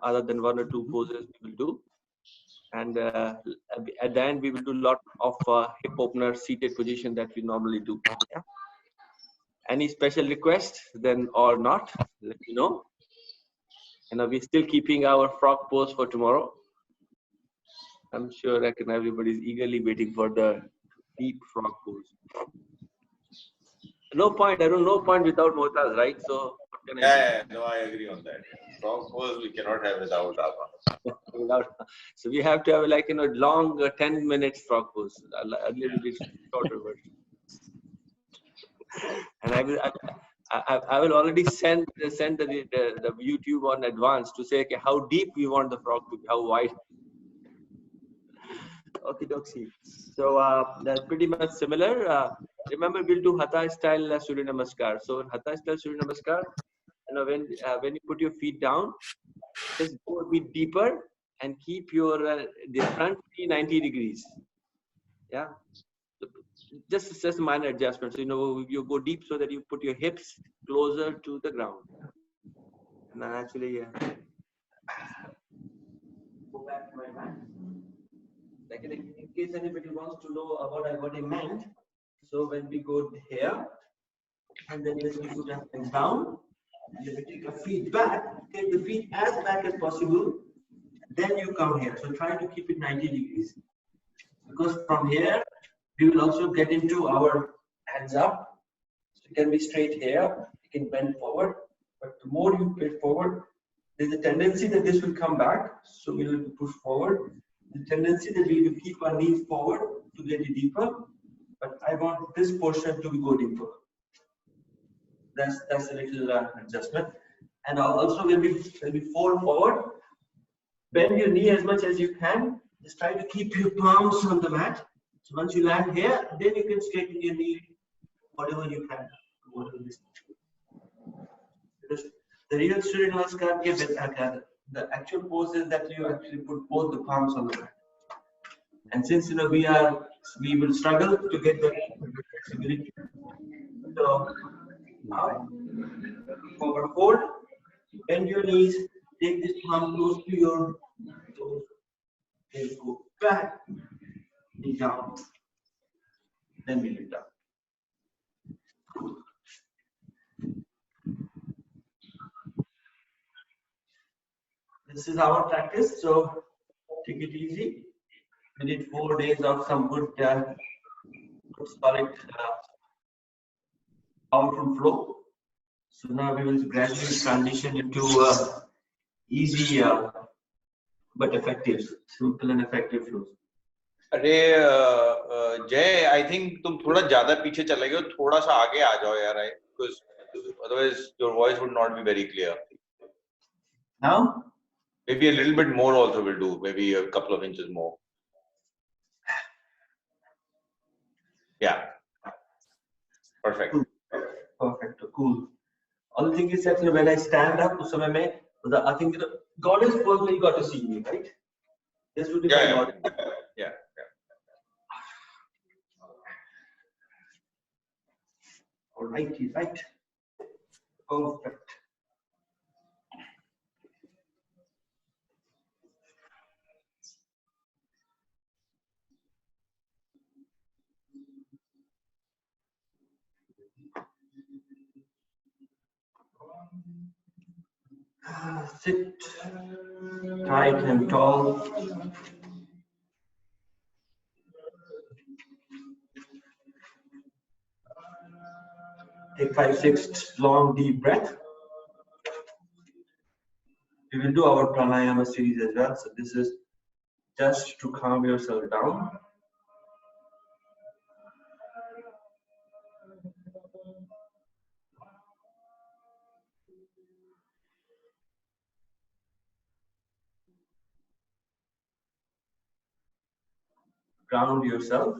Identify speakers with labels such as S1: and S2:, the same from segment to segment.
S1: other than one or two poses we will do. And at the end, we will do a lot of hip opener seated position that we normally do. Yeah. Any special request then or not, let me know. We're still keeping our frog pose for tomorrow. I'm sure everybody's eagerly waiting for the deep frog pose. No point without Mohtas, right? So what can I do?
S2: No, I agree on that. Frog pose we cannot have without Abha.
S1: So we have to have long 10 minutes frog pose. Earlier we did shorter version. And I will already send the YouTube on advance to say, okay, how deep we want the frog to be, how wide. Okay, doxy. So that's pretty much similar. Remember, we'll do Hatha style Surya Namaskar. So in Hatha style Surya Namaskar, when you put your feet down, just go a bit deeper and keep your the front knee 90 degrees. Yeah. Just a minor adjustment. So you go deep so that you put your hips closer to the ground. And then actually go back to my mat. Like in case anybody wants to know about what I meant. So when we go here, and then when we put our hands down, and then we take our feet back, take the feet as back as possible. Then you come here. So try to keep it 90 degrees. Because from here, we will also get into our hands up. So you can be straight here, you can bend forward, but the more you bend forward, there's a tendency that this will come back. So we will push forward. The tendency that we will keep our knees forward to get it deeper, but I want this portion to go deeper. That's a little adjustment. And also when we fall forward, bend your knee as much as you can. Just try to keep your palms on the mat. So once you land here, then you can straighten your knee, whatever you can. Because the real Surya Namaskar, the actual pose is that you actually put both the palms on the mat. And since we will struggle to get the flexibility. So forward fold, bend your knees, take this palm close to your toes, then go back, knee down, then we lift up. This is our practice, so take it easy. We did 4 days of some good solid powerful flow. So now we will gradually transition into easy but effective, simple and effective flows.
S2: अरे जय, I think तुम थोड़ा ज़्यादा पीछे चले गए, थोड़ा सा आगे आ जाओ यार, because otherwise your voice would not be very clear.
S1: Now?
S2: Maybe a little bit more also will do, maybe a couple of inches more. Yeah. Perfect.
S1: Perfect. Cool. Only thing is that when I stand up, I think God is personally got to see me, right? This would be God.
S2: Yeah.
S1: All right. Perfect. Sit tight and tall. Take 5-6 long deep breath. We will do our Pranayama series as well. So this is just to calm yourself down. Ground yourself.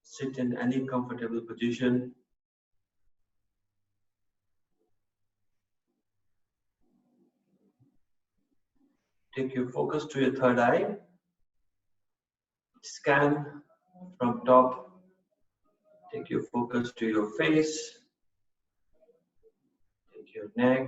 S1: Sit in any comfortable position. Take your focus to your third eye. Scan from top. Take your focus to your face. Take your neck.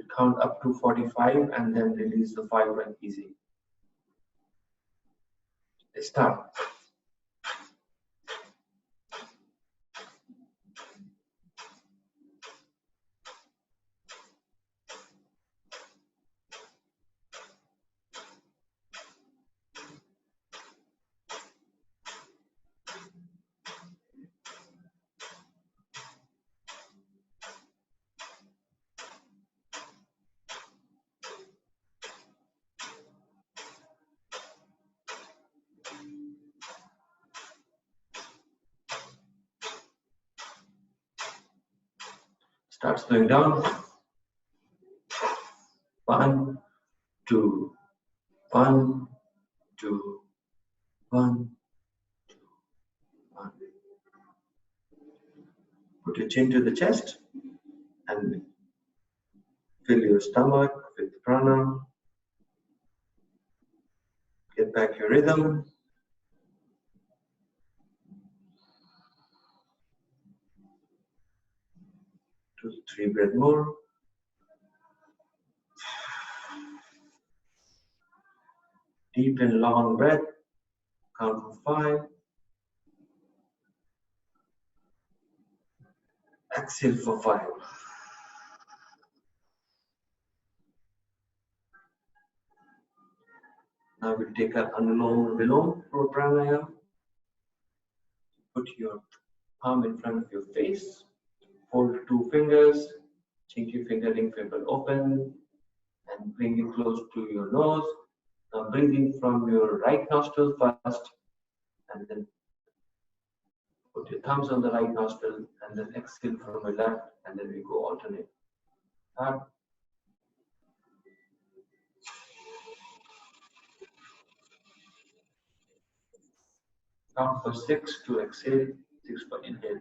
S1: You count up to 45 and then release the 5 and easy. Start. Start slowing down. 1, 2, 1, 2, 1, 2, 1. Put your chin to the chest and fill your stomach with prana. Get back your rhythm. 2 to 3 breaths more. Deep and long breath. Count for 5. Exhale for 5. Now we'll take our Anulom Vilom for Pranayama. Put your palm in front of your face. Fold 2 fingers. Chinky finger, ring finger open. And bring it close to your nose. Now breathe in from your right nostril first. And then put your thumbs on the right nostril. And then exhale from your left. And then we go alternate. Start. Count for 6 to exhale, 6 for inhale.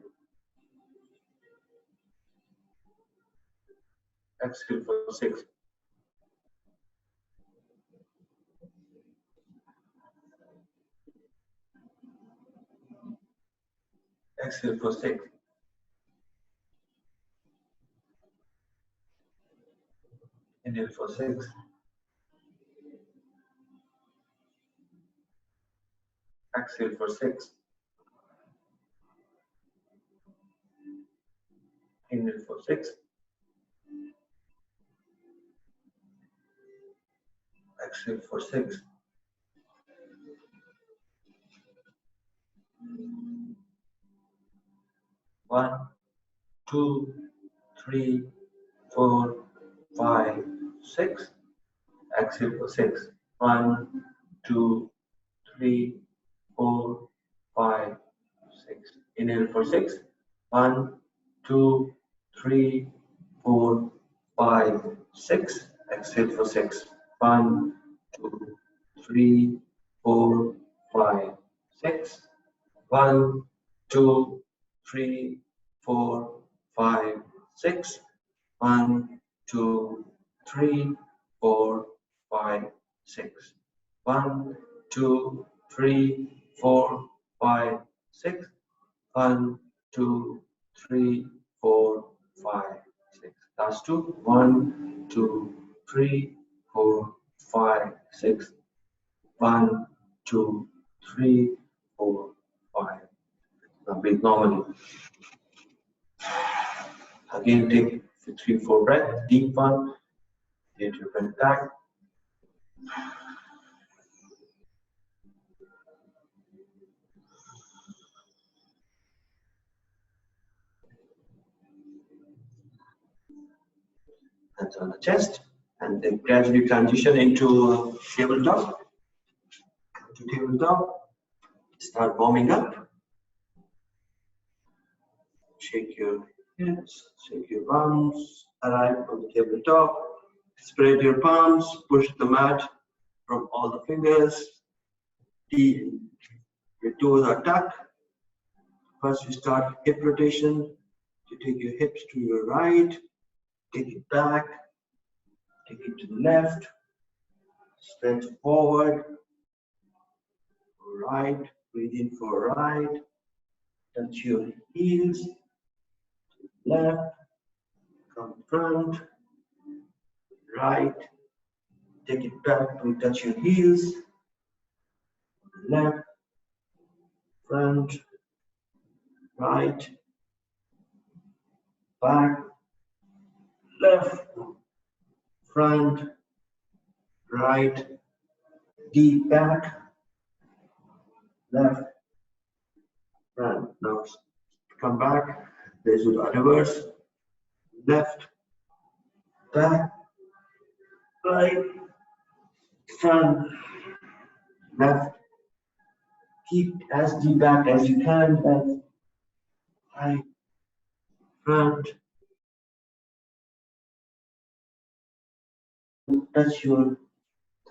S1: Exhale for 6. Exhale for 6. Inhale for 6. Exhale for 6. Inhale for 6. Exhale for 6. One, 2, 3, 4, 5, 6. Exhale for 6. 1, 2, 3, 4, 5, 6. Inhale for 6. 1, 2, 3, 4, 5, 6. Exhale for 6. 1, 2, 3, 4, 5, 6. 1, 2, 3, 4, 5, 6. 1, 2, 3, 4, 5, 6. 1, 2, 3, 4, 5, 6. 1, 2, 3, 4, 5, 6. Last 2. 1, 2, 3, 4, 5, 6. 1, 2, 3, 4, 5. Now breathe normally. Again, take 3, 4 breaths. Deep one. Get your breath back. Hands on the chest, and then gradually transition into tabletop. To tabletop. Start warming up. Shake your hips, shake your bums. Arrive on the tabletop. Spread your palms. Push the mat from all the fingers. Your toes are tucked. First, you start hip rotation. You take your hips to your right. Take it back. Take it to the left. Stretch forward. Right. Breathe in for right. Touch your heels. Left. Come front. right, take it back to touch your heels, left, front, right, back, left, front, right, deep back, left, front. Now come back, there's a reverse, left, back, right, front, left, keep as deep back as you can, left, right, front, touch your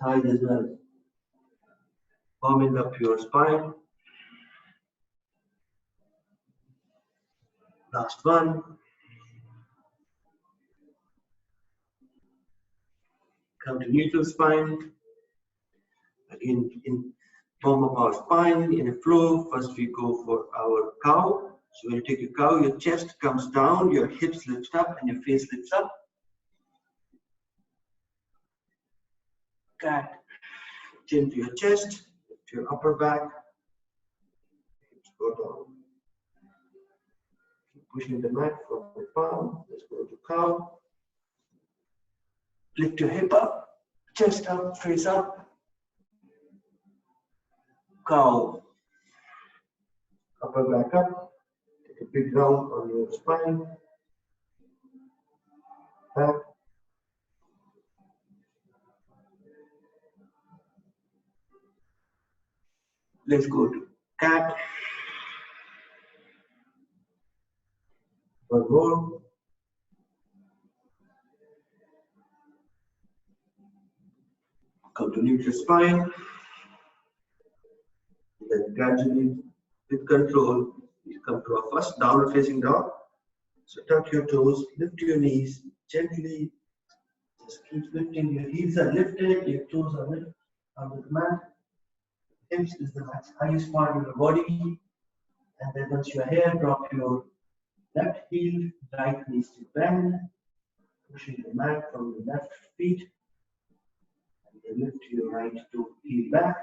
S1: thighs as well, warming up your spine. Last one. Come to neutral spine. Again, in form of our spine, in a flow, first we go for our cow. So when you take your cow, your chest comes down, your hips lift up, and your face lifts up. Cat, chin to your chest, to your upper back. Hips go down. Keep pushing the mat from the palm. Let's go to cow. Lift your hip up, chest up, face up. Cow. Upper back up. Take a big round on your spine. Back. Let's go to cat. One more. Come to neutral spine. Then gradually, with control, you come to our first downward facing dog. So tuck your toes, lift your knees gently. Just keep lifting. Your heels are lifted, your toes are lifted onto the mat. Hips is the highest part of your body. And then once you're here, drop your left heel, right knees to bend, pushing the mat from the left feet. And then lift your right toe heel back,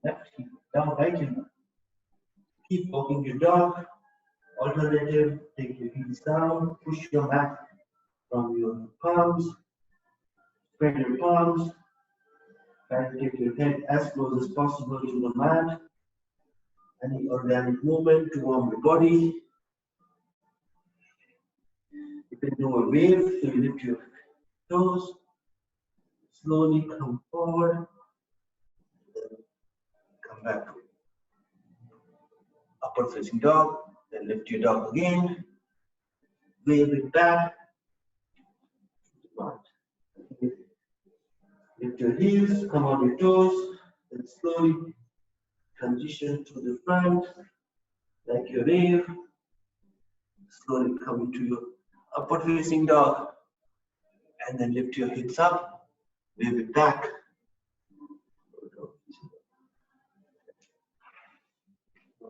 S1: left heel down, right heel back. Keep walking your dog. Alternative, take your heels down, push your mat from your palms, spread your palms, try to take your head as close as possible to the mat. Any organic movement to warm your body. You can do a wave, so you lift your toes, slowly come forward, come back to upward facing dog, then lift your dog again, wave it back, lift your heels, come on your toes, then slowly transition to the front, like your wave, slowly come into your upward facing dog, and then lift your hips up, wave it back.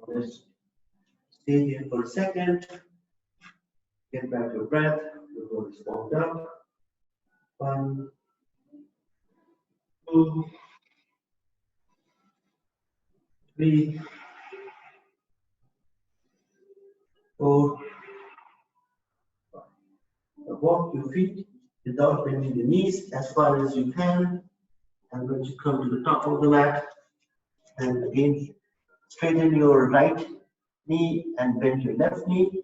S1: Let's stay here for a second, get back your breath, your body is warmed up. 1, 2, 3, 4. Walk your feet without bending the knees as far as you can. And once you come to the top of the mat, and again, straighten your right knee and bend your left knee.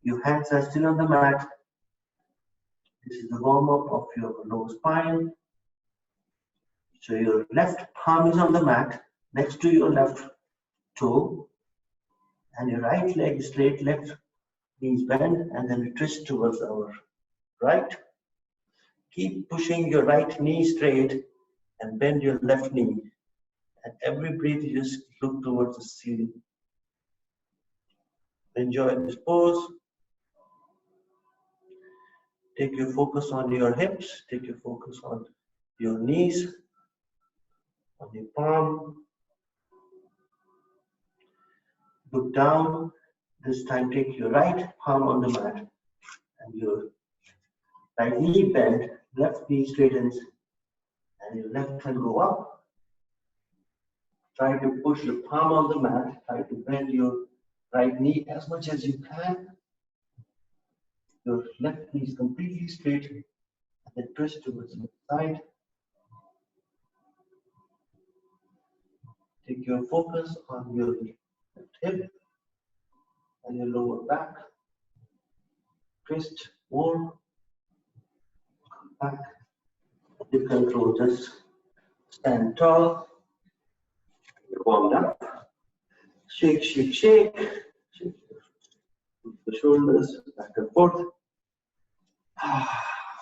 S1: Your hands are still on the mat. This is the warm-up of your lower spine. So your left palm is on the mat next to your left toe, and your right leg straight, left knees bend, and then we twist towards our right. Keep pushing your right knee straight and bend your left knee. And every breath, you just look towards the ceiling. Enjoy this pose. Take your focus on your hips. Take your focus on your knees, on your palm. Look down. This time, take your right palm on the mat and your right knee bend. Left knee straightens and your left hand go up. Try to push your palm on the mat. Try to bend your right knee as much as you can. Your left knee is completely straight and then twist towards the side. Take your focus on your left hip and your lower back. Twist more. Come back. You control, just stand tall. You're warmed up. Shake, shake, shake. Shake the shoulders back and forth.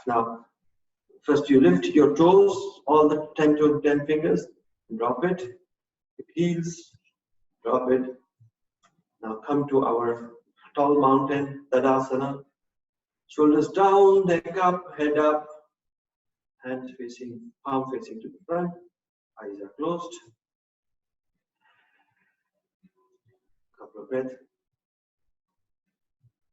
S1: Now, first you lift your toes, all the 10 to 10 fingers, drop it. Heels, drop it. Now come to our tall mountain, Tadasana. Shoulders down, neck up, head up. Hands facing, palm facing to the front. Eyes are closed. Couple of breaths.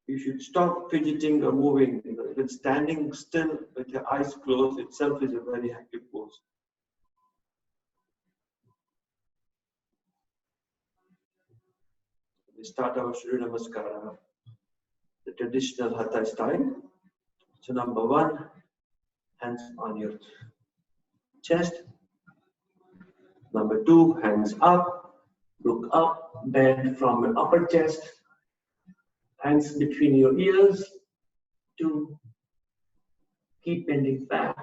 S1: You should stop fidgeting or moving. Even standing still with your eyes closed itself is a very active pose. We start our Surya Namaskara, the traditional Hatha style. So number one, hands on your chest. Number two, hands up, look up, bend from your upper chest. Hands between your ears. Two, keep bending back.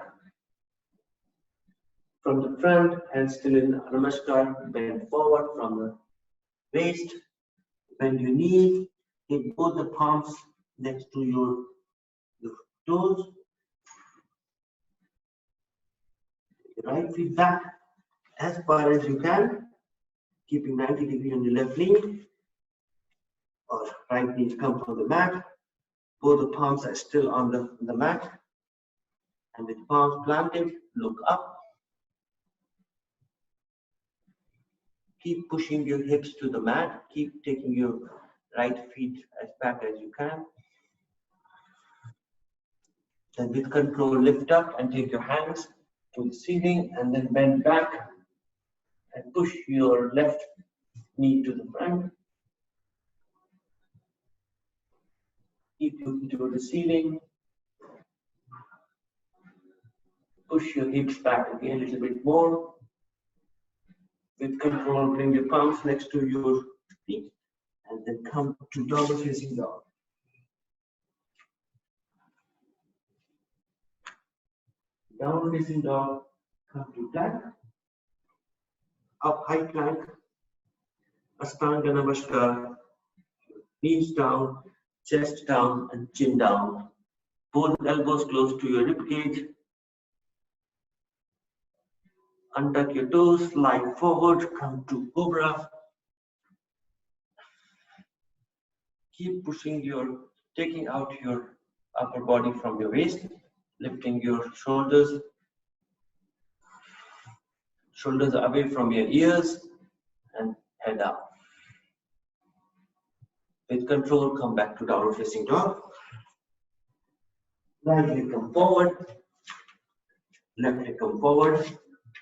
S1: From the front, hands still in Namaskar, bend forward from the waist. Bend your knee, keep both the palms next to your toes. Right feet back as far as you can, keeping 90 degrees on your left knee, or right knee come from the mat. Both the palms are still on the mat, and with palms planted, look up. Keep pushing your hips to the mat. Keep taking your right feet as back as you can. Then with control, lift up and take your hands to the ceiling and then bend back and push your left knee to the front. Keep looking toward the ceiling. Push your hips back again a little bit more. With control, bring your palms next to your feet and then come to downward facing dog. Downward facing dog, come to plank. Up high plank. Ashtanga Namaskar. Knees down, chest down and chin down. Both elbows close to your rib cage. Untuck your toes, slide forward, come to Cobra. Keep pushing taking out your upper body from your waist, lifting your shoulders away from your ears and head up. With control, come back to downward facing dog. Right leg come forward, left leg come forward.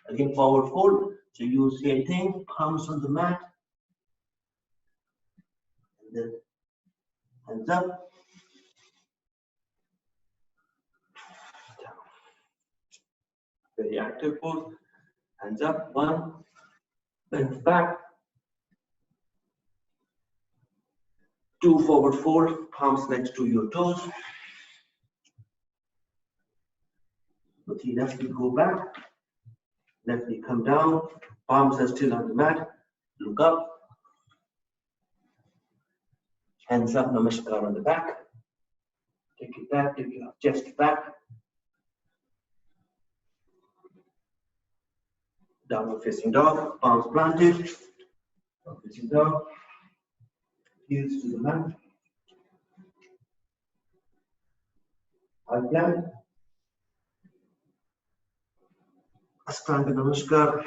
S1: Again, forward fold. So you same thing, palms on the mat. And then hands up. Very active pose. Hands up, one. Bend back. Two, forward fold. Palms next to your toes. So three, left knee go back. Left knee come down. Palms are still on the mat. Look up. Hands up, Namaskar on the back. Take it back, take your chest back. Downward facing dog, palms planted. Downward facing dog. Heels to the mat. High plank. Ashtanga Namaskar.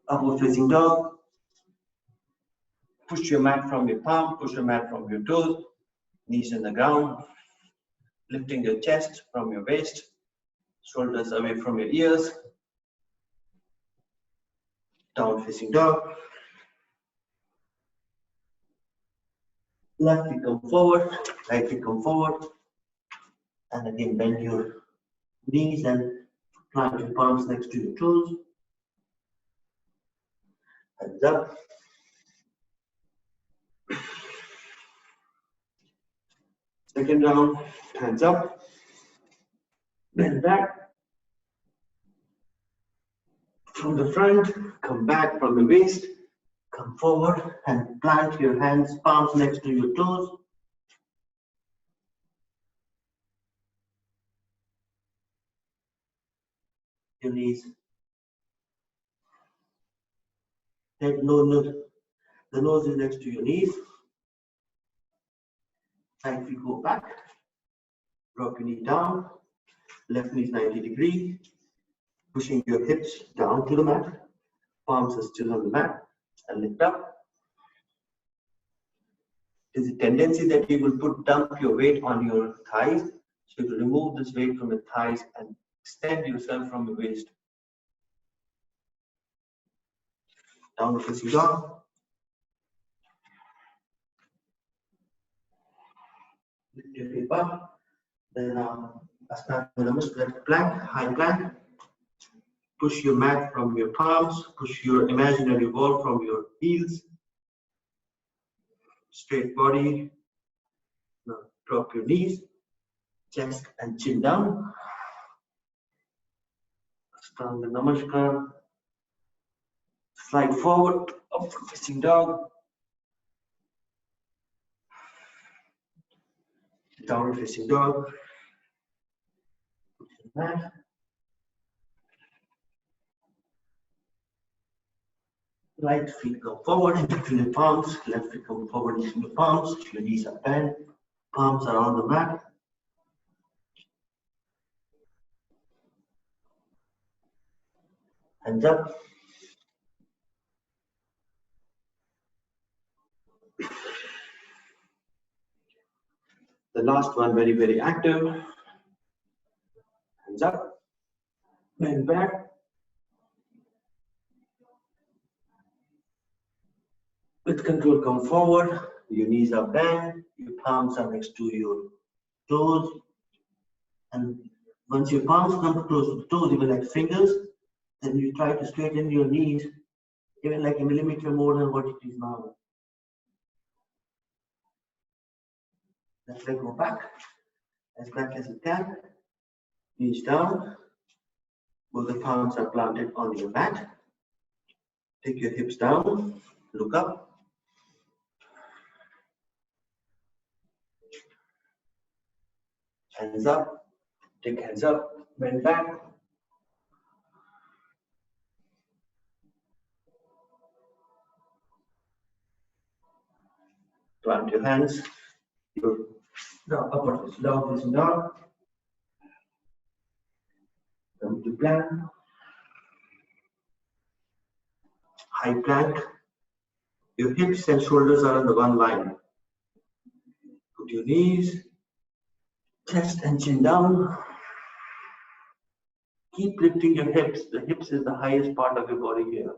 S1: Upward facing dog. Push your mat from your palm, push your mat from your toes. knees on the ground, lifting your chest from your waist, shoulders away from your ears, down facing dog. Left feet come forward, right feet come forward, and again bend your knees and plant your palms next to your toes. Hands up. Second round, hands up, bend back. From the front, come back from the waist, come forward and plant your hands, palms next to your toes. Your knees. Head, nose, the nose is next to your knees. Right feet go back. Drop your knee down. Left knee is 90 degrees. Pushing your hips down to the mat. Palms are still on the mat. And lift up. There's a tendency that you will dump your weight on your thighs. So you remove this weight from the thighs and extend yourself from your waist. Down facing dog. Lift your hip up. Then Surya Namaskara plank, high plank. Push your mat from your palms. Push your imaginary wall from your heels. Straight body. Now drop your knees, chest and chin down. Surya Namaskara. Slide forward, up facing dog. Down facing dog. Mat. Right feet come forward in between your palms. Left feet come forward into your palms. Your knees are bent. Palms are on the mat. Hands up. The last one, very, very active. Hands up. Bend back. With control, come forward. Your knees are bent. Your palms are next to your toes. And once your palms come close to the toes, even like fingers, then you try to straighten your knees, even like a millimeter more than what it is now. Let's go back as you can. Knees down. Both the palms are planted on your mat. Take your hips down. Look up. Hands up. Take hands up. Bend back. Plant your hands. Your upper face down, facing down. Come to plank. High plank. Your hips and shoulders are on the one line. Put your knees, chest and chin down. Keep lifting your hips. The hips is the highest part of your body here.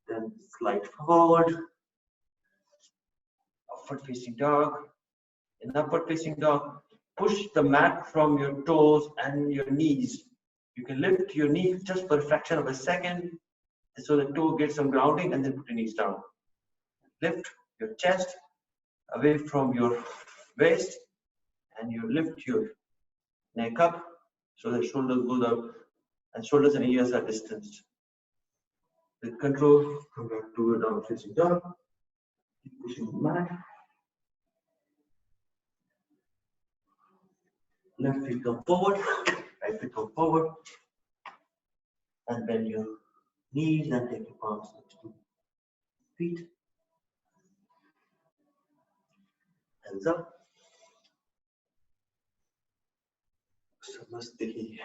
S1: Then slide forward. Upward facing dog. In upward facing dog, push the mat from your toes and your knees. You can lift your knees just for a fraction of a second so the toe gets some grounding, and then put your knees down. Lift your chest away from your waist and you lift your neck up so the shoulders go up and shoulders and ears are distanced. With control, come back to a down facing dog. Keep pushing the mat. Left feet come forward, right feet come forward, and bend your knees and take your palms next to feet. Hands up. Namaste.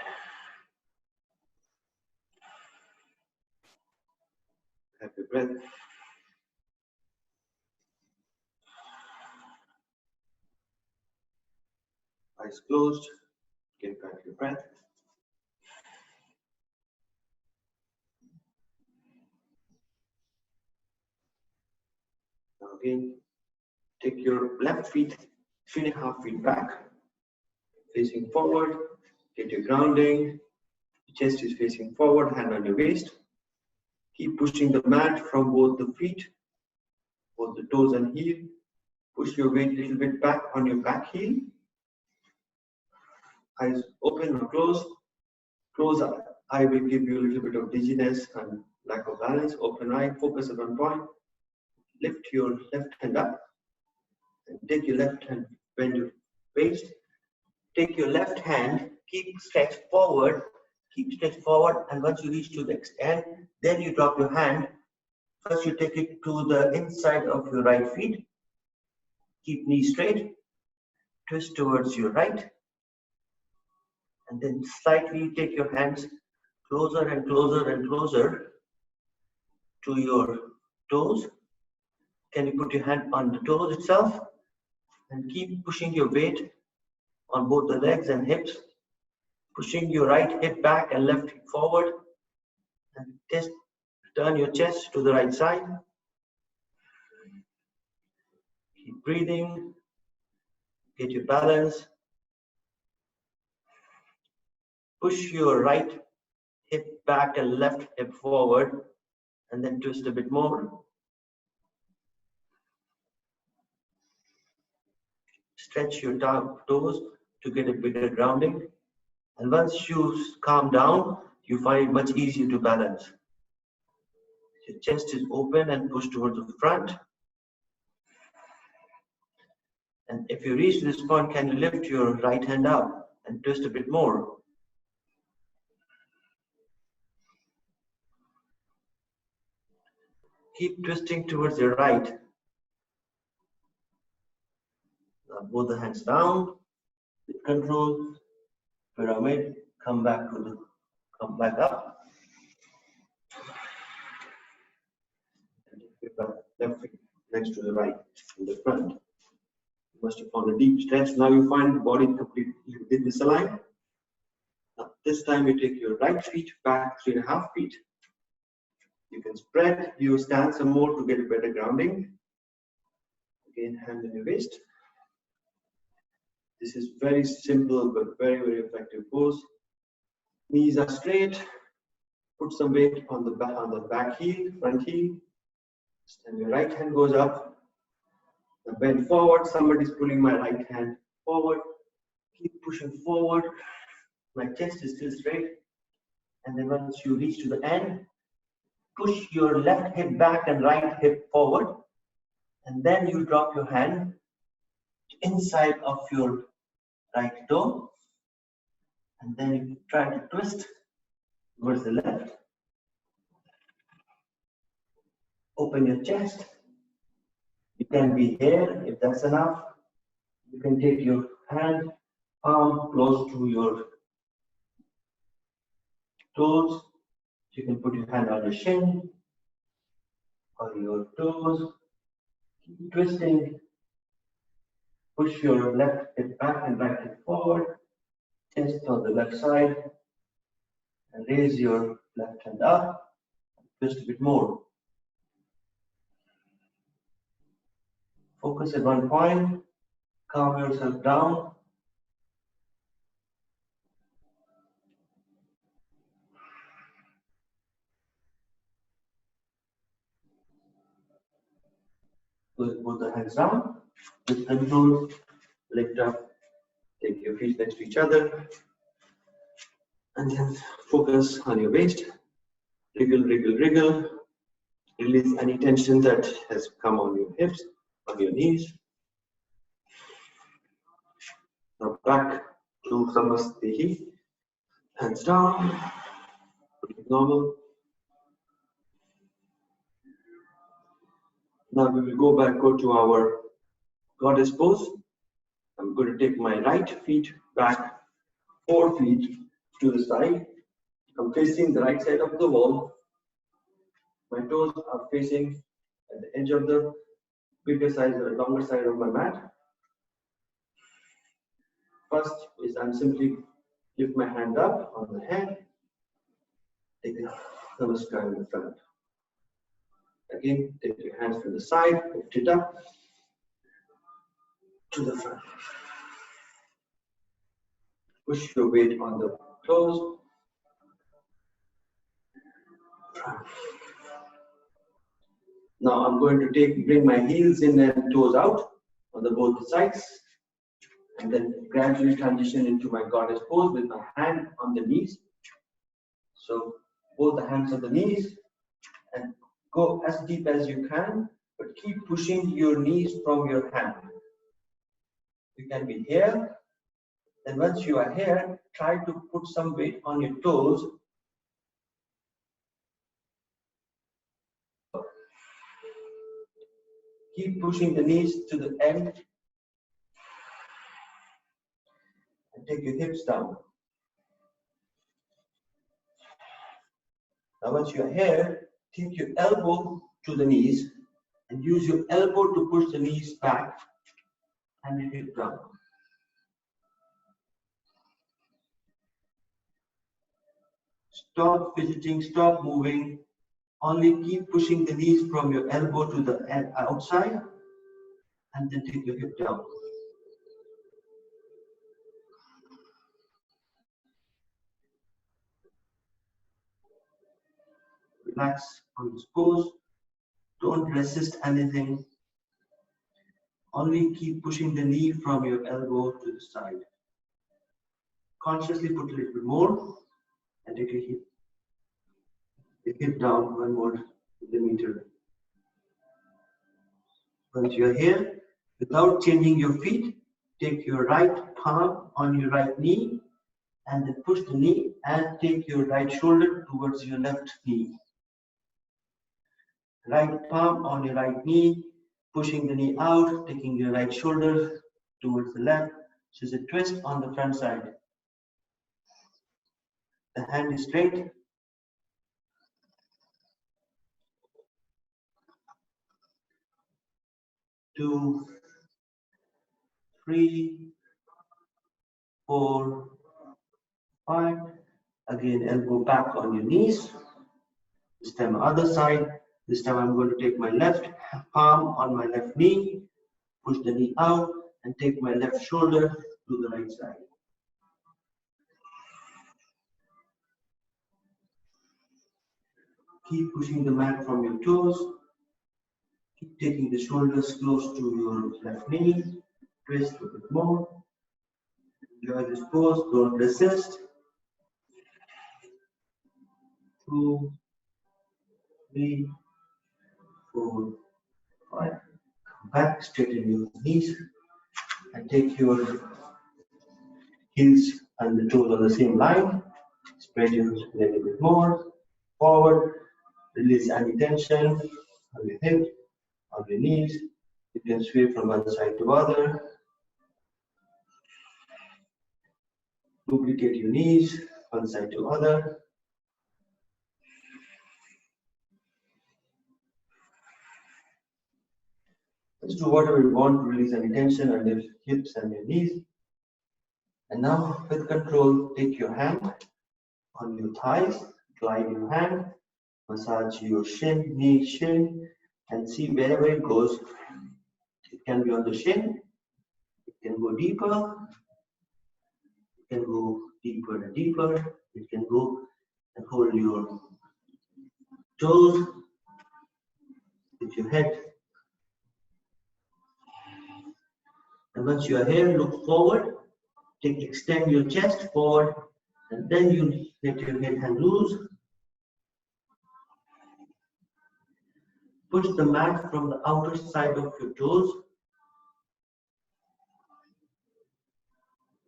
S1: Happy breath. Eyes closed. Get back your breath. Now again, take your left feet 3.5 feet back, facing forward. Get your grounding. Chest is facing forward, hand on your waist. Keep pushing the mat from both the feet, both the toes and heel. Push your weight a little bit back on your back heel. Eyes open or closed. Close eye will give you a little bit of dizziness and lack of balance. Open eye, focus at one point. Lift your left hand up and take your left hand, bend your waist. Take your left hand, keep stretched forward, and once you reach to the end, then you drop your hand. First you take it to the inside of your right feet. Keep knee straight, twist towards your right, and then slightly take your hands closer and closer and closer to your toes. Can you put your hand on the toes itself? And keep pushing your weight on both the legs and hips, pushing your right hip back and left hip forward, and turn your chest to the right side. Keep breathing, get your balance. Push your right hip back and left hip forward, and then twist a bit more. Stretch your toes to get a bigger grounding. And once you calm down, you find it much easier to balance. Your chest is open and push towards the front. And if you reach this point, can you lift your right hand up and twist a bit more? Keep twisting towards your right. Now both the hands down with control. Pyramid. Come back up. Left feet next to the right in the front. You must have found a deep stretch. Now you find the body completely misaligned. Now this time you take your right feet back 3.5 feet. You can spread your stance some more to get a better grounding. Again, hand on your waist. This is very simple but very, very effective pose. Knees are straight. Put some weight on the back heel, front heel. And your right hand goes up. Now bend forward. Somebody's pulling my right hand forward. Keep pushing forward. My chest is still straight. And then once you reach to the end, push your left hip back and right hip forward. And then you drop your hand inside of your right toe. And then you try to twist towards the left. Open your chest. You can be here if that's enough. You can take your hand, palm close to your toes. You can put your hand on your shin or your toes. Keep twisting. Push your left hip back and right hip forward. Chest on the left side. And raise your left hand up. Twist a bit more. Focus at one point. Calm yourself down. Put both the hands down. With control, lift up. Take your feet next to each other. And then focus on your waist. Wriggle, wriggle, wriggle. Release any tension that has come on your hips, on your knees. Now back to Samastihi. Hands down. Normal. Now we will go to our goddess pose. I'm going to take my right feet back 4 feet to the side. I'm facing the right side of the wall. My toes are facing at the edge of the bigger side or longer side of my mat. First is I'm simply lift my hand up on the head, take the Namaskar in the front. Again, take your hands from the side, lift it up to the front. Push your weight on the toes. Now I'm going to bring my heels in and toes out on the both sides, and then gradually transition into my goddess pose with my hand on the knees. So both the hands on the knees and go as deep as you can, but keep pushing your knees from your hand. You can be here. Then once you are here, try to put some weight on your toes. Keep pushing the knees to the end and take your hips down. Now once you are here, take your elbow to the knees and use your elbow to push the knees back and your hip down. Stop fidgeting, stop moving. Only keep pushing the knees from your elbow to the outside and then take your hip down. Relax on this pose. Don't resist anything. Only keep pushing the knee from your elbow to the side. Consciously put a little bit more and take your hip down 1 more millimeter. Once you are here, without changing your feet, take your right palm on your right knee and then push the knee and take your right shoulder towards your left knee. Right palm on your right knee, pushing the knee out, taking your right shoulder towards the left. So it's a twist on the front side. The hand is straight. 2, 3, 4, 5. Again, elbow back on your knees. This time other side. This time I'm going to take my left palm on my left knee, push the knee out and take my left shoulder to the right side. Keep pushing the mat from your toes. Keep taking the shoulders close to your left knee. Twist a bit more. Enjoy this pose, don't resist. 2, 3, 4, 5. Come back, straighten your knees and take your heels and the toes on the same line. Spread your a little bit more. Forward. Release any tension on your hips, on your knees. You can sway from one side to other. Lubricate your knees, one side to other. Let's do whatever you want to release any tension on your hips and your knees. And now, with control, take your hand on your thighs, glide your hand, massage your shin, knee, shin, and see wherever it goes. It can be on the shin, it can go deeper, it can go deeper and deeper, it can go and hold your toes with your head. And once you are here, look forward, extend your chest forward, and then you let your head hang loose. Push the mat from the outer side of your toes.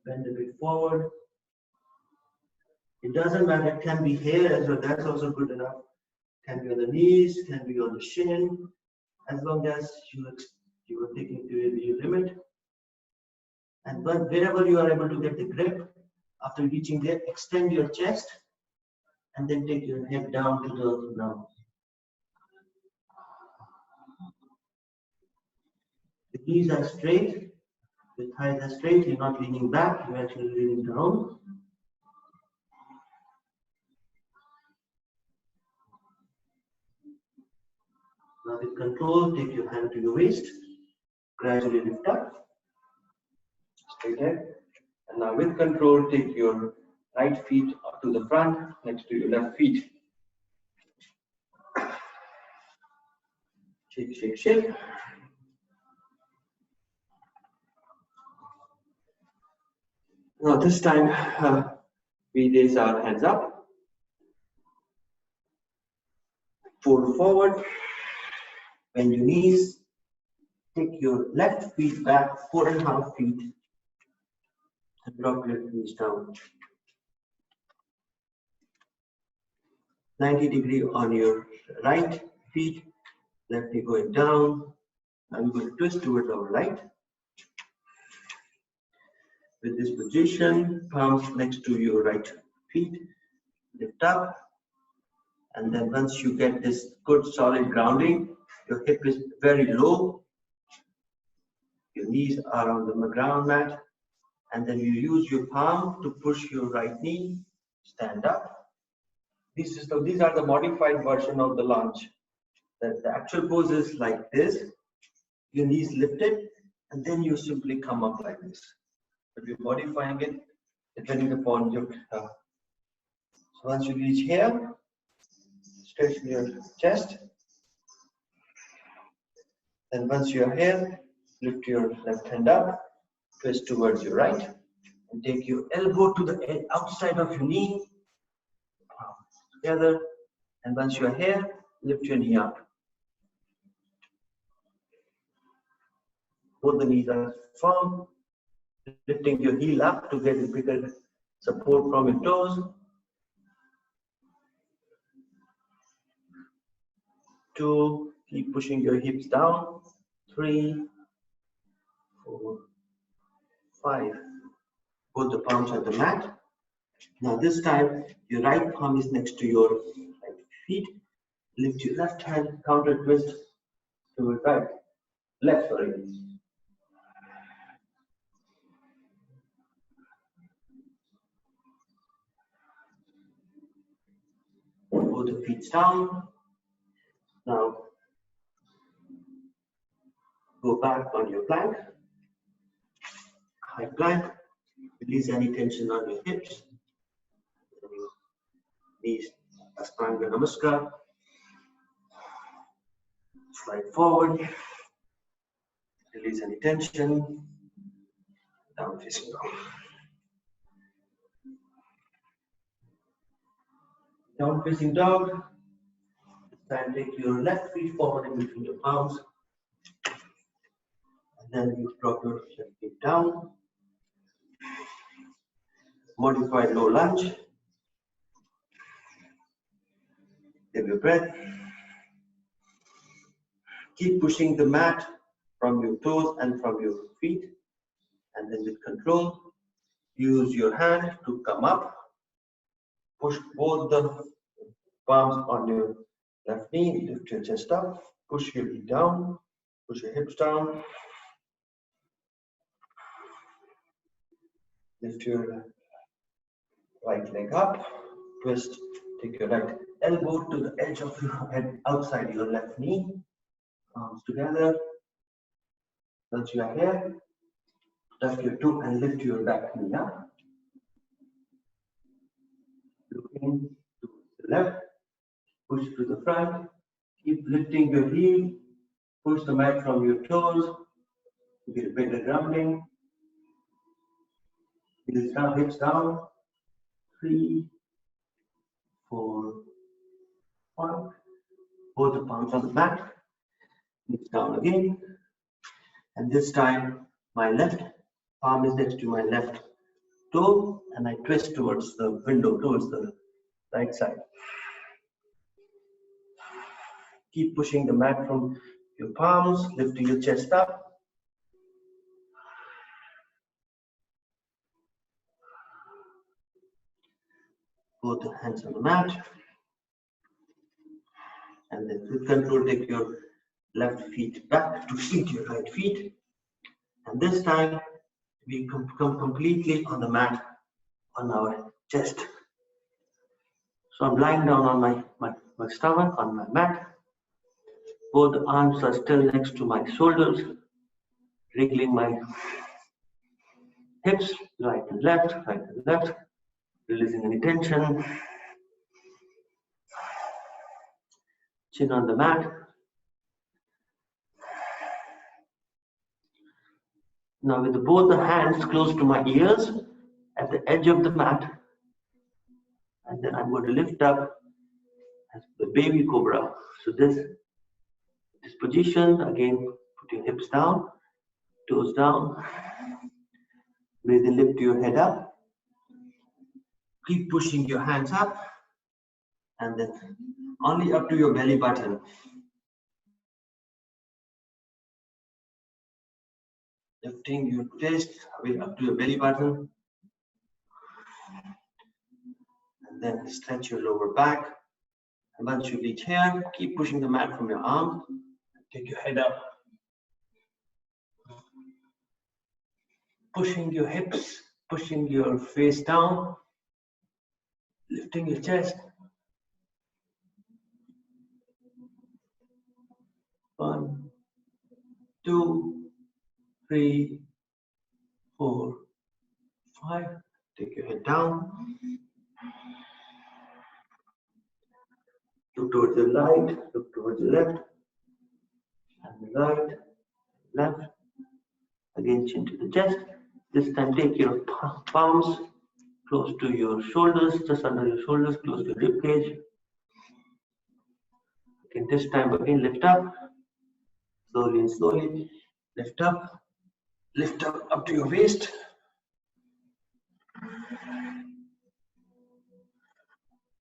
S1: Bend a bit forward. It doesn't matter, it can be here as well, that's also good enough. Can be on the knees, can be on the shin, as long as you are taking to your limit. And wherever you are able to get the grip, after reaching there, extend your chest and then take your head down to the ground. The knees are straight, Your thighs are straight, you're not leaning back, you're actually leaning down. Now with control, take your hand to your waist, gradually lift up, straight ahead. And now with control, take your right feet up to the front, next to your left feet. Shake, shake, shake. Now this time, we raise our hands up, fold forward, bend your knees, take your left feet back 4.5 feet and drop your knees down. 90-degree on your right feet, left knee going down. Now we're going to twist towards our right. With this position, palms next to your right feet, lift up. And then once you get this good solid grounding, your hip is very low. Your knees are on the ground mat. And then you use your palm to push your right knee, stand up. These are the modified version of the lunge. The actual pose is like this. Your knees lifted, and then you simply come up like this. But we're modifying it depending upon your. So once you reach here, straighten your chest. Then once you are here, lift your left hand up, twist towards your right, and take your elbow to the outside of your knee, together. And once you are here, lift your knee up. Both the knees are firm, lifting your heel up to get a bigger support from your toes. 2, keep pushing your hips down. 3, 4, 5. Both the palms at the mat. Now this time, your right palm is next to your right feet. Lift your left hand, counter twist to your right. Left, sorry. Both the feet down. Now, go back on your plank. High plank. Release any tension on your hips. Knees, Surya Namaskara. Slide forward. Release any tension. Down facing dog. Down facing dog. Then take your left feet forward in between your palms. And then you drop your left feet down. Modified low lunge. Take your breath. Keep pushing the mat from your toes and from your feet. And then with control, use your hand to come up. Push both the palms on your left knee. Lift your chest up. Push your knee down. Push your hips down. Lift your right leg up. Twist. Take your right elbow to the edge of your head outside your left knee. Palms together. Once you are here, tuck your toe and lift your back knee up. Looking to the left, push to the front. Keep lifting your heel. Push the mat from your toes. Get a better grounding. Heels down, hips down. 3, 4, 5. Both the palms on the mat. Hips down again. And this time, my left palm is next to my left toe, and I twist towards the window, towards the right side. Keep pushing the mat from your palms, lifting your chest up. Both the hands on the mat. And then with control, take your left feet back to seat your right feet. And this time, We come completely on the mat, on our chest. So I'm lying down on my stomach, on my mat. Both arms are still next to my shoulders, wriggling my hips, right and left, releasing any tension. Chin on the mat. Now with both the hands close to my ears at the edge of the mat, and then I'm going to lift up as the baby cobra. So this position, again, put your hips down, toes down, breathe in, lift your head up, keep pushing your hands up, and then only up to your belly button. Lifting your chest away up to your belly button, and then stretch your lower back. And once you reach here, keep pushing the mat from your arms. Take your head up, pushing your hips, pushing your face down, lifting your chest. 1, 2, 3, 4, 5. Take your head down. Look towards the right, look towards the left, and the right, left. Again, chin to the chest. This time, take your palms close to your shoulders, just under your shoulders, close to your rib cage. Again, this time again, lift up, slowly and slowly. Lift up to your waist.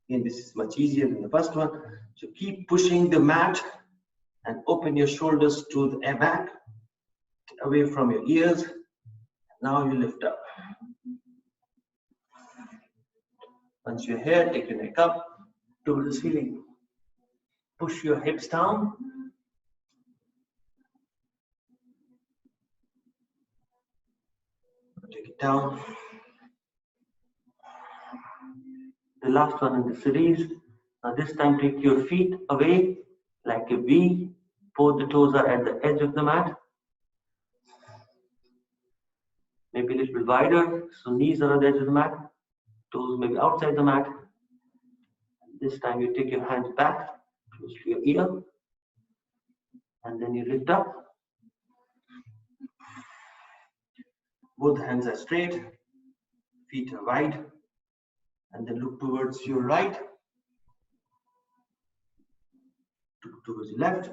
S1: Again, this is much easier than the first one. So keep pushing the mat and open your shoulders to the back, away from your ears. Now you lift up. Once you're here, take your neck up towards the ceiling. Push your hips down. Take it down. The last one in the series. Now this time take your feet away like a V. Both the toes are at the edge of the mat. Maybe a little wider, so knees are at the edge of the mat. Toes maybe outside the mat. This time you take your hands back close to your ear. And then you lift up. Both hands are straight. Feet are wide. And then look towards your right. Look towards your left.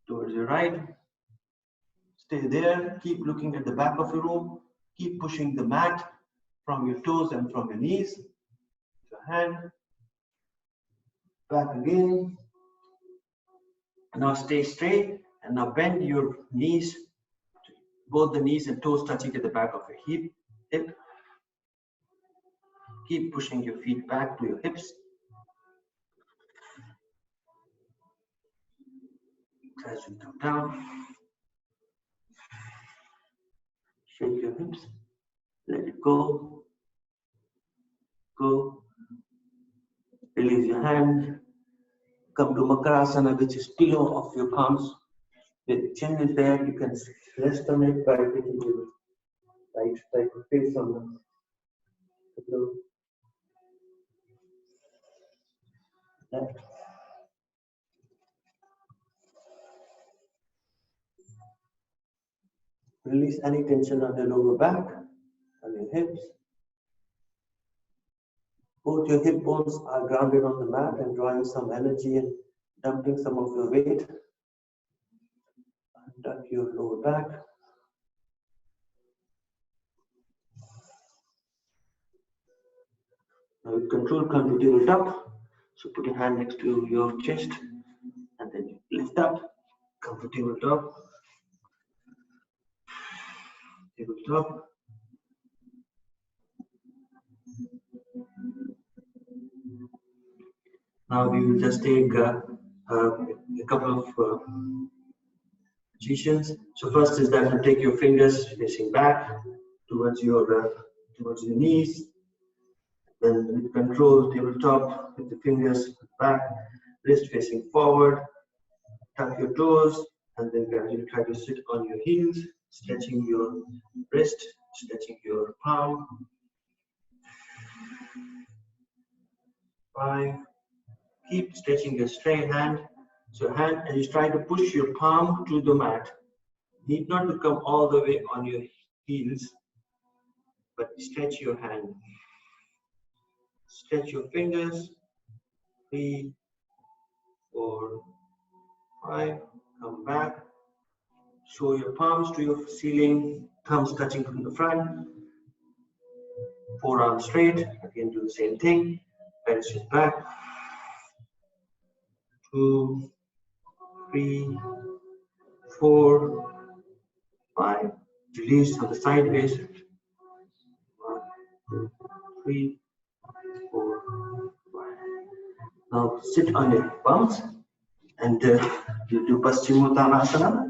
S1: Towards your right. Stay there. Keep looking at the back of your room. Keep pushing the mat from your toes and from your knees. Your hand. Back again. Now stay straight. And now bend your knees. Both the knees and toes touching at the back of your hip. Keep pushing your feet back to your hips. Gradually come down. Shake your hips. Let it go. Go. Release your hands. Come to Makarasana, which is pillow of your palms. The chin is there. You can rest on it by taking your right type of face on the pillow. Left. Release any tension on your lower back, on your hips. Both your hip bones are grounded on the mat and drawing some energy and dumping some of your weight. Tuck your lower back. Now with control, come to tabletop. So put your hand next to your chest and then you lift up. Come to tabletop. Tabletop. Now we will just take a couple of positions. So first is that you take your fingers facing back towards your knees. Then with control, tabletop with the fingers back, wrist facing forward. Tuck your toes, and then gradually try to sit on your heels, stretching your wrist, stretching your palm. 5. Keep stretching your straight hand. So hand, and you try to push your palm to the mat. Need not to come all the way on your heels, but stretch your hand. Stretch your fingers. 3, 4, 5. Come back. Show your palms to your ceiling, thumbs touching from the front. Forearm straight. Again, do the same thing. Bend sit back. 2, 3, 4, 5. Release on the sideways. 1, 2, 3, 4, 5. Now sit on your palms and you do Paschimottanasana.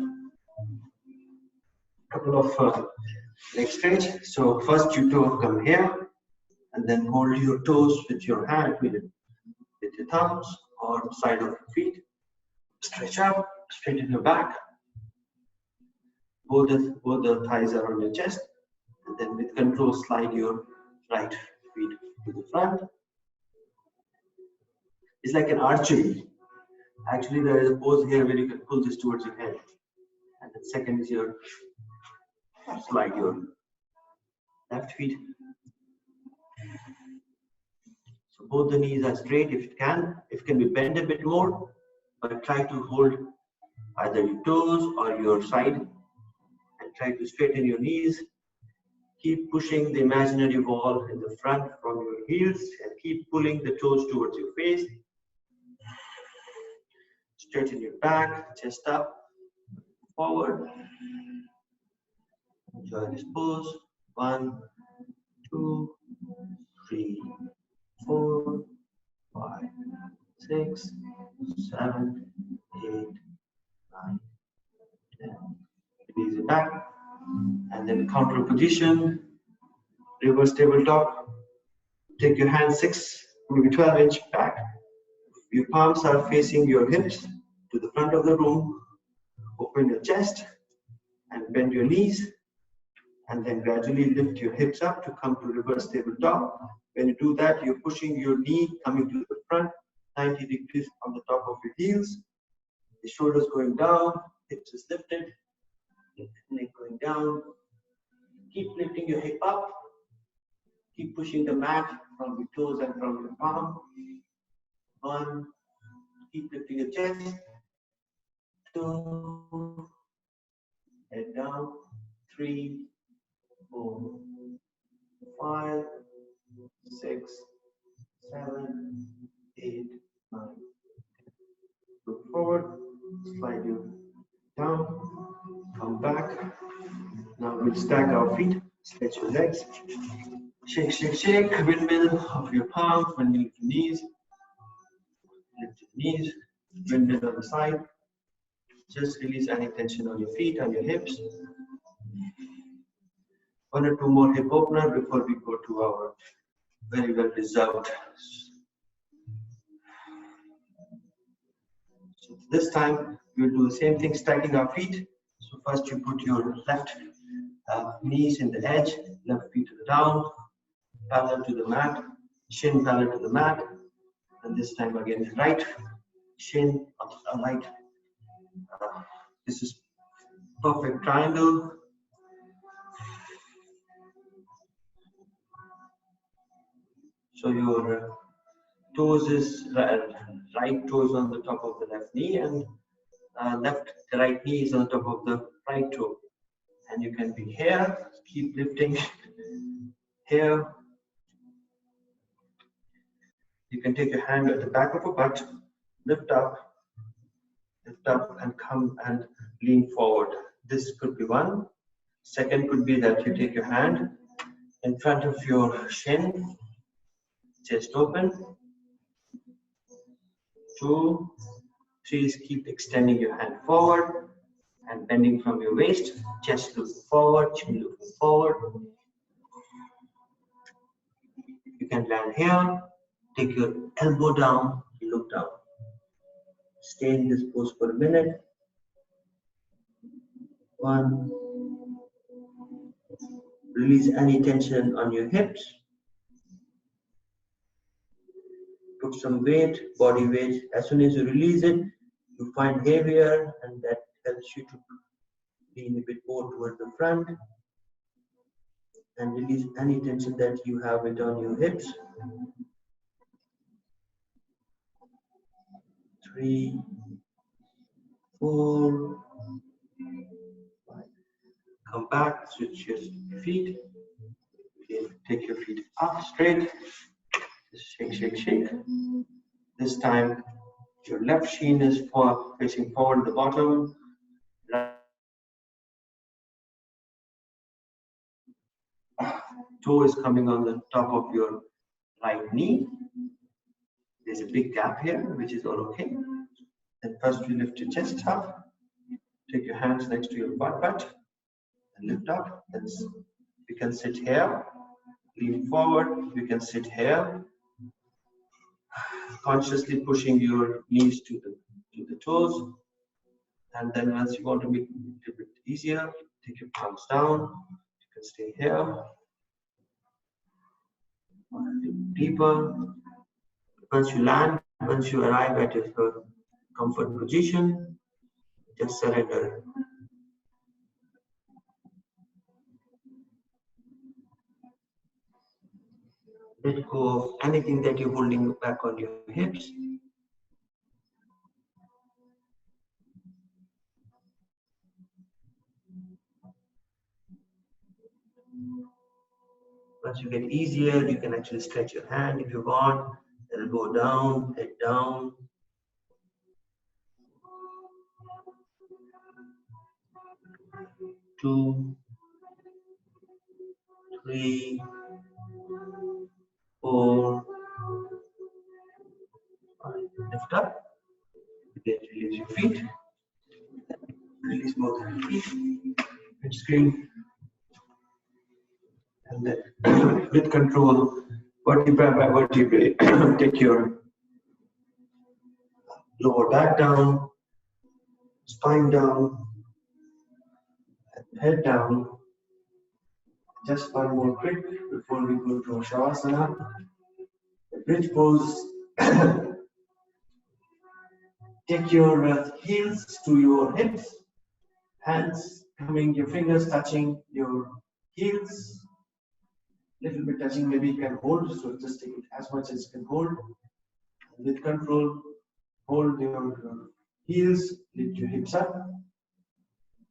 S1: Couple of leg stretch. So first you come here and then hold your toes with your hand with your thumbs or side of your feet. Stretch up, straighten your back. Both the thighs are on your chest. And then with control, slide your right feet to the front. It's like an archery. Actually, there is a pose here where you can pull this towards your head. And then second is your slide your left feet. So both the knees are straight if it can. If it can be bent a bit more, but try to hold either your toes or your side and try to straighten your knees. Keep pushing the imaginary wall in the front from your heels and keep pulling the toes towards your face. Straighten your back, chest up, forward. Enjoy this pose. 1, 2, 3, 4, 5, 6, 7, 8, 9, 10. Release it back. And then counter position. Reverse tabletop. Take your hands 6, maybe 12 inch back. Your palms are facing your hips to the front of the room. Open your chest and bend your knees. And then gradually lift your hips up to come to reverse tabletop. When you do that, you're pushing your knee coming to the front, 90 degrees on the top of your heels. The shoulders going down, hips is lifted, neck going down. Keep lifting your hip up. Keep pushing the mat from your toes and from your palm. 1. Keep lifting your chest. 2. Head down. 3, 4, 5, 6, 7, 8, 9. Look forward. Slide you down. Come back. Now we'll stack our feet. Stretch your legs. Shake, shake, shake. Windmill of your palms. Windmill of your knees. Lift your knees. Windmill on the side. Just release any tension on your feet, on your hips. 1 or 2 more hip opener before we go to our very well deserved. So this time we'll do the same thing, stacking our feet. So first you put your left knees in the edge, left feet down, parallel to the mat, shin parallel to the mat, and this time again right shin on right. This is perfect triangle. So your toes is right toes on the top of the left knee and the right knee is on top of the right toe. And you can be here, keep lifting here. You can take your hand at the back of your butt, lift up and come and lean forward. This could be one. Second could be that you take your hand in front of your shin, chest open. 2, 3 is keep extending your hand forward And bending from your waist, chest looking forward, chin looking forward. You can land here, take your elbow down, look down. Stay in this pose for a minute. 1. Release any tension on your hips. Put some weight, body weight. As soon as you release it, you find heavier, and that helps you to lean a bit more towards the front. And release any tension that you have it on your hips. 3, 4, 5. Come back, switch your feet. Take your feet up straight. Shake, shake, shake. This time, your left shin is facing forward, the bottom. Toe is coming on the top of your right knee. There's a big gap here, which is all okay. Then first you lift your chest up. Take your hands next to your butt and lift up. You can sit here. Lean forward. You can sit here. Consciously pushing your knees to the toes. And then once you want to make it a bit easier, take your palms down. You can stay here. Deeper. Once you land, once you arrive at your comfort position, just surrender. Let go of anything that you're holding back on your hips. Once you get easier, you can actually stretch your hand if you want. Elbow down, head down. Two, 3, 4, 5. Lift up. Again, release your feet. Release both your feet. And screen. And then with control, vertebra by vertebrae, take your lower back down, spine down, and head down. Just one more quick before we go to Shavasana. The bridge pose. Take your heels to your hips, hands coming, your fingers touching your heels. Little bit touching, maybe you can hold, so just take it as much as you can hold. With control, hold your heels, lift your hips up.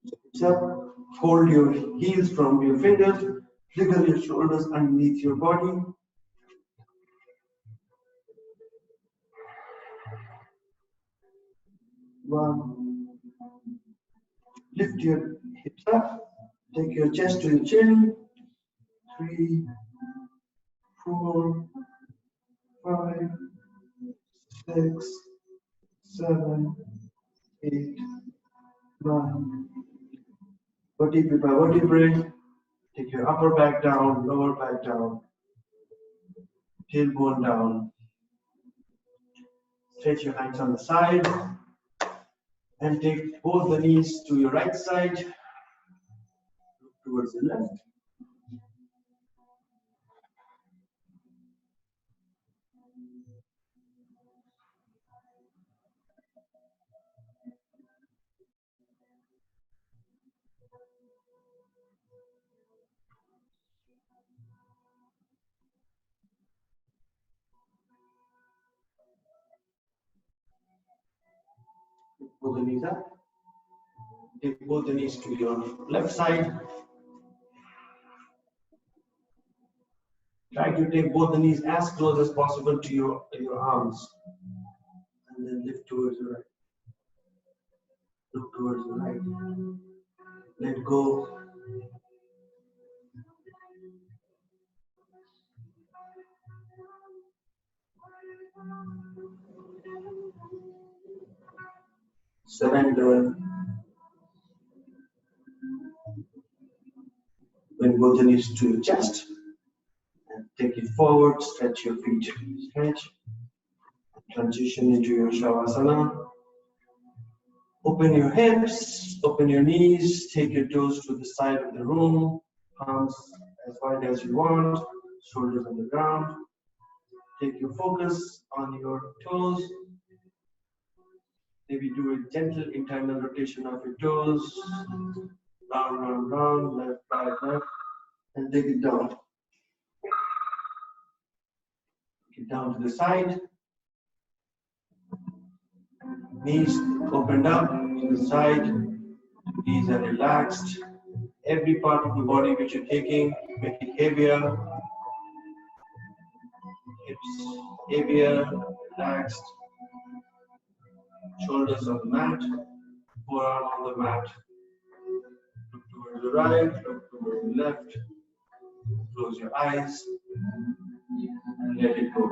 S1: Hips up, hold your heels from your fingers, wiggle your shoulders underneath your body. One. Lift your hips up, take your chest to your chin. 3, 4, 5, 6, 7, 8, 9. Vertebrae by vertebrae. Take your upper back down, lower back down, tailbone down. Stretch your hands on the side and take both the knees to your right side, look towards the left. Pull the knees up. Take both the knees to your left side. Try to take both the knees as close as possible to your arms. And then lift towards the right. Look towards the right. Let go. Surrender. Bring both the knees to your chest. And take it forward, stretch your feet. Stretch. Transition into your Shavasana. Open your hips, open your knees, take your toes to the side of the room, palms as wide as you want, shoulders on the ground. Take your focus on your toes. Maybe do a gentle internal rotation of your toes. Round, round, round, left, right, left, and take it down. Take it down to the side. Knees opened up to the side. Knees are relaxed. Every part of the body which you're taking, make it heavier. Hips heavier, relaxed. Shoulders on the mat, forearm on the mat. Look towards the right, look towards the left. Close your eyes and let it go.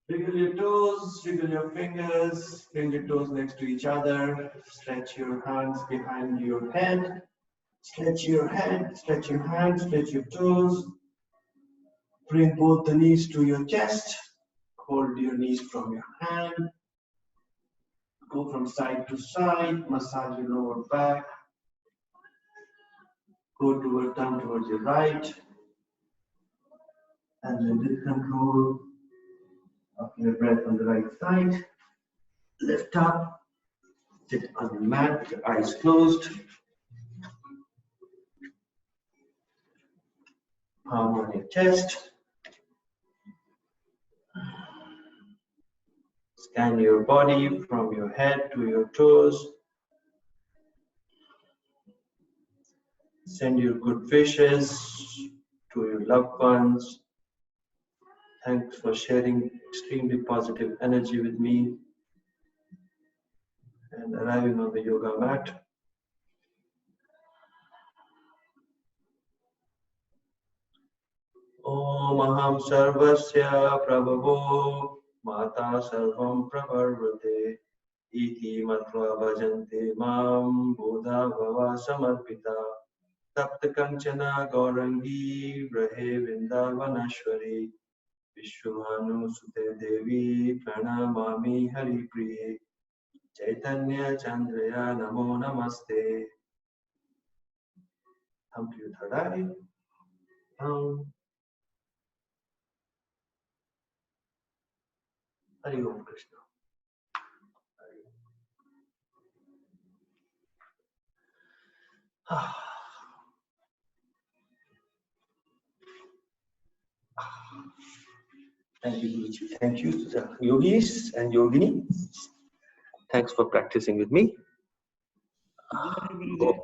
S1: Wiggle your toes, wiggle your fingers, bring your toes next to each other, stretch your hands behind your head, stretch your head, stretch your hands, stretch your toes, bring both the knees to your chest, hold your knees from your hand, go from side to side, massage your lower back, go down towards your right, and then with control of your breath on the right side, lift up, sit on the mat with your eyes closed. palm on your chest. Scan your body from your head to your toes. Send your good wishes to your loved ones. Thanks for sharing extremely positive energy with me and arriving on the yoga mat. Om Aham Sarvasya Prabhavo Mata Sarvam Pravarvate Iti Matva Bhajante Mam Buddha Bhava Samarpita Tapta Kanchana Gaurangi Rahe Vrindavanashwari Vishwabhanu Sute Devi Pranamami Hari Priye Chaitanya Chandraya Namo Namaste. Thumb to your third eye. Hari Om Krishna. Thank you, Guruji. Thank you, yogis and yogini. Thanks for practicing with me.
S3: Guruji,